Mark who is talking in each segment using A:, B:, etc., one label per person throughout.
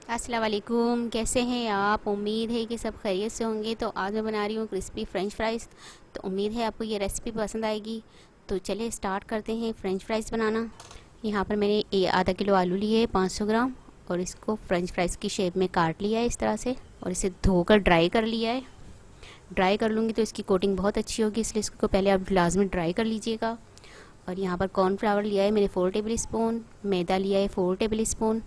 A: अस्सलाम वालेकुम, कैसे हैं आप? उम्मीद है कि सब खैरियत से होंगे। तो आज मैं बना रही हूँ क्रिस्पी फ्रेंच फ्राइज़। तो उम्मीद है आपको ये रेसिपी पसंद आएगी। तो चलिए स्टार्ट करते हैं फ्रेंच फ्राइज़ बनाना। यहाँ पर मैंने आधा किलो आलू लिए है 500 ग्राम, और इसको फ्रेंच फ्राइज़ की शेप में काट लिया है इस तरह से, और इसे धोकर ड्राई कर लिया है। ड्राई कर लूँगी तो इसकी कोटिंग बहुत अच्छी होगी, इसलिए इसको पहले आप गिलास में ड्राई कर लीजिएगा। और यहाँ पर कॉर्नफ्लावर लिया है मैंने 4 टेबल स्पून, मैदा लिया है 4 टेबल स्पून,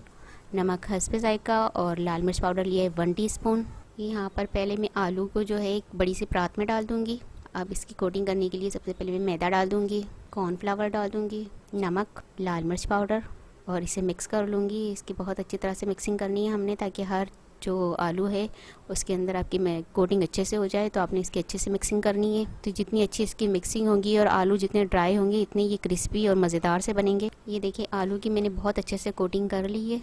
A: नमक हस्बे जायका, और लाल मिर्च पाउडर लिया है 1 टीस्पून। यहाँ पर पहले मैं आलू को जो है एक बड़ी सी परात में डाल दूँगी। अब इसकी कोटिंग करने के लिए सबसे पहले मैं मैदा डाल दूँगी, कॉर्नफ्लावर डाल दूँगी, नमक, लाल मिर्च पाउडर, और इसे मिक्स कर लूँगी। इसकी बहुत अच्छी तरह से मिक्सिंग करनी है हमने, ताकि हर जो आलू है उसके अंदर आपकी कोटिंग अच्छे से हो जाए। तो आपने इसकी अच्छे से मिक्सिंग करनी है। तो जितनी अच्छी इसकी मिक्सिंग होगी और आलू जितने ड्राई होंगे, इतने ये क्रिस्पी और मज़ेदार से बनेंगे। ये देखिए आलू की मैंने बहुत अच्छे से कोटिंग कर ली है।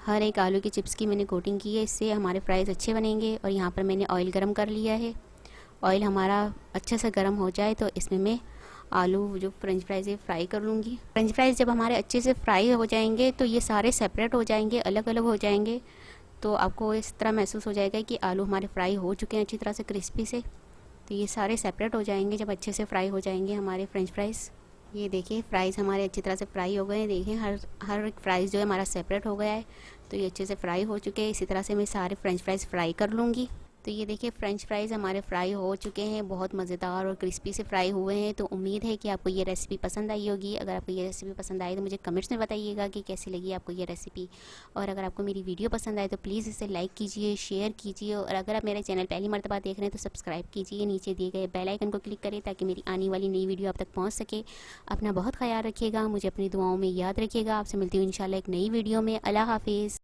A: हर एक आलू की चिप्स की मैंने कोटिंग की है, इससे हमारे फ्राइज़ अच्छे बनेंगे। और यहाँ पर मैंने ऑयल गरम कर लिया है। ऑयल हमारा अच्छे से गर्म हो जाए तो इसमें मैं आलू जो फ्रेंच फ्राइज़ है फ्राई कर लूँगी। फ्रेंच फ्राइज़ जब हमारे अच्छे से फ्राई हो जाएंगे तो ये सारे सेपरेट हो जाएंगे, अलग अलग हो जाएंगे। तो आपको इस तरह महसूस हो जाएगा कि आलू हमारे फ्राई हो चुके हैं अच्छी तरह से क्रिस्पी से। तो ये सारे सेपरेट हो जाएंगे जब अच्छे से फ्राई हो जाएंगे हमारे फ्रेंच फ्राइज़। ये देखिए फ्राइज़ हमारे अच्छी तरह से फ्राई हो गए हैं। देखिए हर हर एक फ्राइज़ जो है हमारा सेपरेट हो गया है। तो ये अच्छे से फ्राई हो चुके हैं। इसी तरह से मैं सारे फ्रेंच फ्राइज़ फ्राई कर लूँगी। तो ये देखिए फ्रेंच फ्राइज़ हमारे फ्राई हो चुके हैं, बहुत मज़ेदार और क्रिस्पी से फ्राई हुए हैं। तो उम्मीद है कि आपको ये रेसिपी पसंद आई होगी। अगर आपको ये रेसिपी पसंद आए तो मुझे कमेंट्स में बताइएगा कि कैसी लगी आपको ये रेसिपी। और अगर आपको मेरी वीडियो पसंद आए तो प्लीज़ इसे लाइक कीजिए, शेयर कीजिए, और अगर आप मेरे चैनल पहली मर्तबा देख रहे हैं तो सब्सक्राइब कीजिए। नीचे दिए गए बेल आइकन को क्लिक करें ताकि मेरी आने वाली नई वीडियो आप तक पहुँच सके। अपना बहुत ख्याल रखिएगा, मुझे अपनी दुआओं में याद रखिएगा। आपसे मिलती हूँ इंशाल्लाह एक नई वीडियो में। अल्लाह हाफिज़।